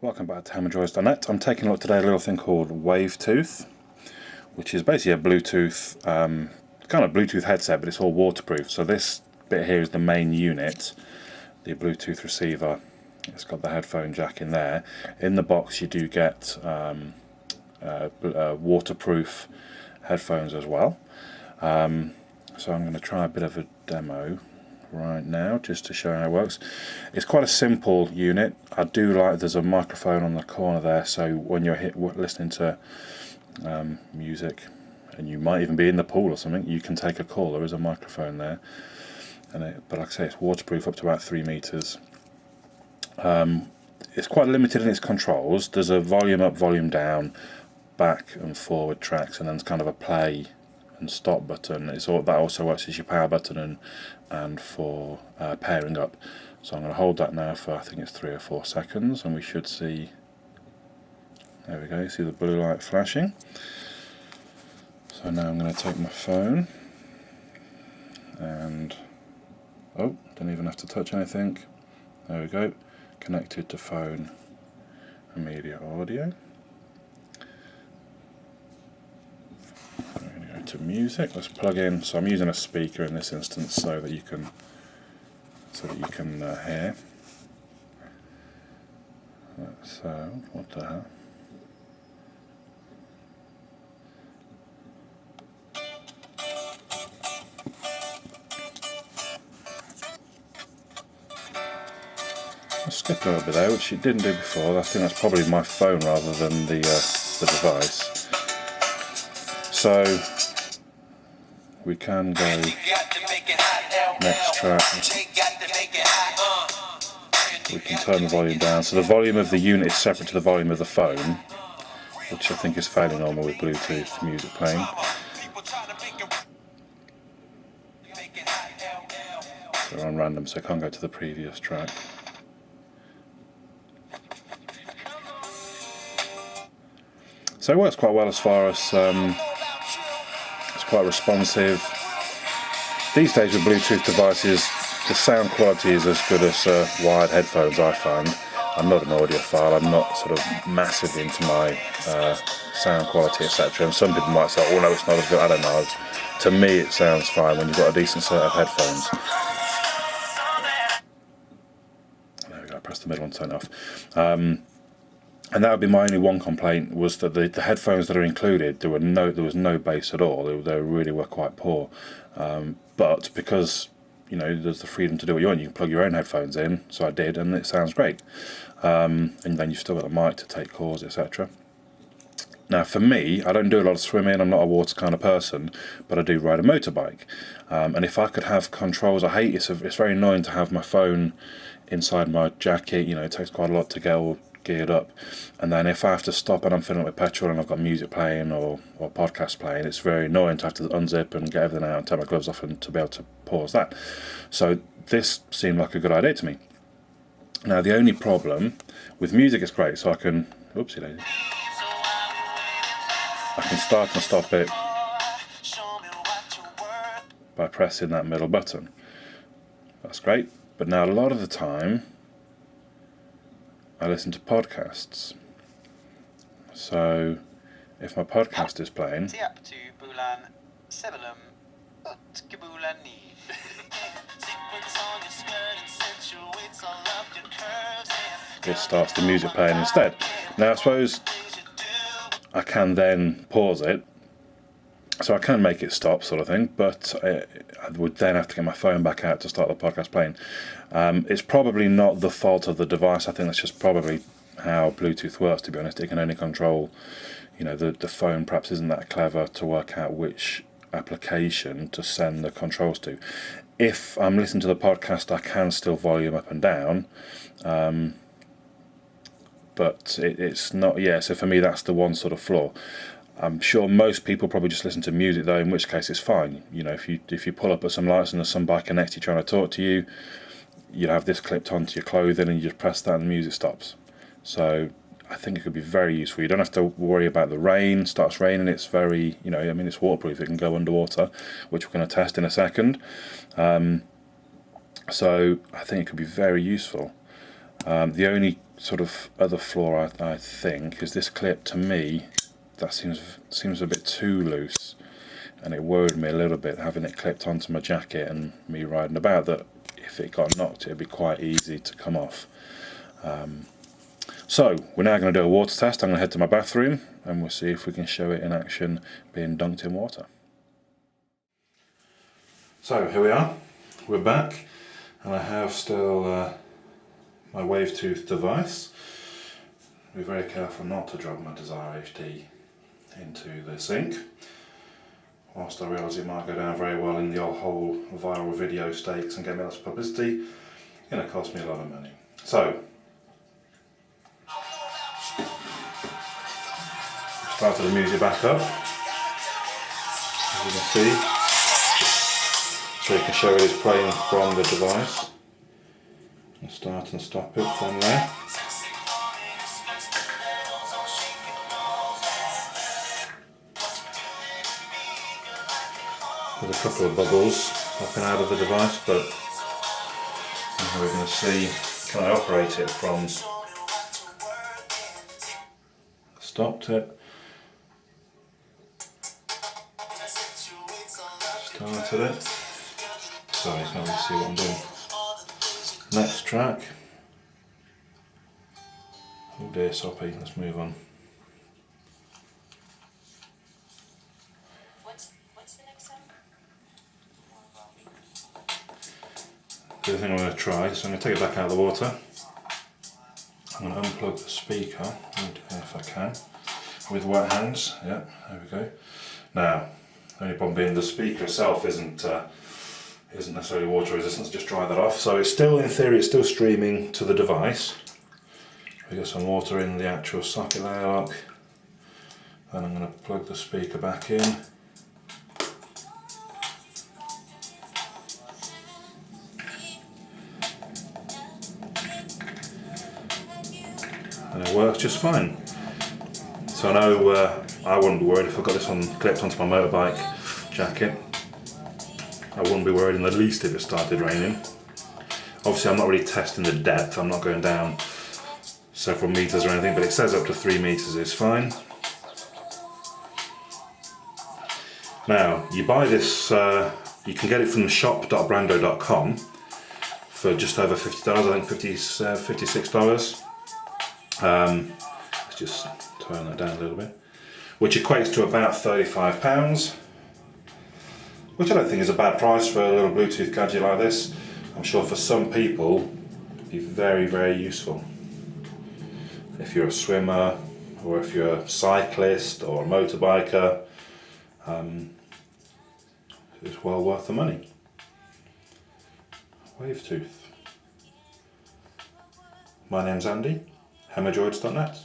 Welcome back to HammerJoys.net. I'm taking a look today at a little thing called Wavetooth, which is basically a Bluetooth, kind of Bluetooth headset, but it's all waterproof. So this bit here is the main unit, the Bluetooth receiver. It's got the headphone jack in there. In the box you do get waterproof headphones as well. So I'm going to try a bit of a demo right now just to show how it works. It's quite a simple unit. I do like there's a microphone on the corner there, so when you're listening to music and you might even be in the pool or something, you can take a call. There is a microphone there, but like I say, it's waterproof up to about 3 meters. It's quite limited in its controls. There's a volume up, volume down, back and forward tracks, and then there's kind of a play and stop button. That also works as your power button and for pairing up. So I'm going to hold that now for, I think it's 3 or 4 seconds, and we should see, there we go, you see the blue light flashing. So now I'm going to take my phone and, oh, don't even have to touch anything. There we go, connected to phone and media audio. To music. Let's plug in. So I'm using a speaker in this instance so that you can hear. So what the hell? I'll skip a little bit there, which it didn't do before. I think that's probably my phone rather than the device. So we can go next track. We can turn the volume down. So the volume of the unit is separate to the volume of the phone, which I think is fairly normal with Bluetooth music playing. They're on random, so I can't go to the previous track. So it works quite well as far as quite responsive. These days with Bluetooth devices, the sound quality is as good as wired headphones, I find. I'm not an audiophile, I'm not sort of massively into my sound quality, etc. And some people might say, oh no, it's not as good. I don't know. To me it sounds fine when you've got a decent set of headphones. There we go, I pressed the middle one to turn it off. And that would be my only one complaint, was that the headphones that are included, there was no bass at all. They really were quite poor. But because there's the freedom to do what you want, you can plug your own headphones in. So I did, and it sounds great. And then you've still got a mic to take calls, etc. Now for me, I don't do a lot of swimming. I'm not a water kind of person, but I do ride a motorbike. And if I could have controls, it's very annoying to have my phone inside my jacket. It takes quite a lot to get all geared up, and then if I have to stop and I'm filling up with petrol and I've got music playing or podcast playing, it's very annoying to have to unzip and get everything out and take my gloves off and to be able to pause that. So this seemed like a good idea to me. Now the only problem with music, is great, so I can, oopsie daisy, I can start and stop it by pressing that middle button. That's great, but now a lot of the time I listen to podcasts. So if my podcast is playing, it starts the music playing instead. Now I suppose I can then pause it, so I can make it stop, sort of thing, but I would then have to get my phone back out to start the podcast playing. It's probably not the fault of the device. I think that's just probably how Bluetooth works, to be honest. It can only control, the phone perhaps isn't that clever to work out which application to send the controls to. If I'm listening to the podcast, I can still volume up and down, but it's not, so for me that's the one sort of flaw. I'm sure most people probably just listen to music though, in which case it's fine. If you pull up at some lights and there's some bike next to you trying to talk to you, you'd have this clipped onto your clothing and you just press that and the music stops. So I think it could be very useful. You don't have to worry about the rain. Starts raining, it's very, it's waterproof. It can go underwater, which we're going to test in a second. So I think it could be very useful. The only sort of other flaw I think is this clip. To me, that seems a bit too loose, and it worried me a little bit having it clipped onto my jacket and me riding about, that if it got knocked it'd be quite easy to come off. So we're now going to do a water test. I'm going to head to my bathroom and we'll see if we can show it in action being dunked in water. So here we are, we're back, and I have still my Wavetooth device. Be very careful not to drop my Desire HD into the sink, whilst I realise it might go down very well in the old whole viral video stakes and get me lots of publicity. It's going to cost me a lot of money. So, started the music back up, as you can see, so you can show it is playing from the device, and start and stop it from there. There's a couple of bubbles popping out of the device, but we're going to see, can I operate it from, stopped it, started it, sorry, can't really see what I'm doing. Next track, oh dear soppy, let's move on. What's the next song? The other thing I'm going to try, so I'm going to take it back out of the water. I'm going to unplug the speaker, if I can, with wet hands. Yeah, there we go. Now, the only problem being the speaker itself isn't necessarily water resistant, just dry that off. So it's still, in theory, it's still streaming to the device. We got some water in the actual socket there, look. Then I'm going to plug the speaker back in. And it works just fine. So I know I wouldn't be worried if I got this one clipped onto my motorbike jacket. I wouldn't be worried in the least if it started raining. Obviously I'm not really testing the depth, I'm not going down several meters or anything, but it says up to 3 meters is fine. Now, you buy this, you can get it from shop.brando.com for just over $50, I think $56. Let's just turn that down a little bit, which equates to about £35, which I don't think is a bad price for a little Bluetooth gadget like this. I'm sure for some people it'd be very, very useful. If you're a swimmer, or if you're a cyclist or a motorbiker, it's well worth the money. Wavetooth. My name's Andy, hemorrhoids.net.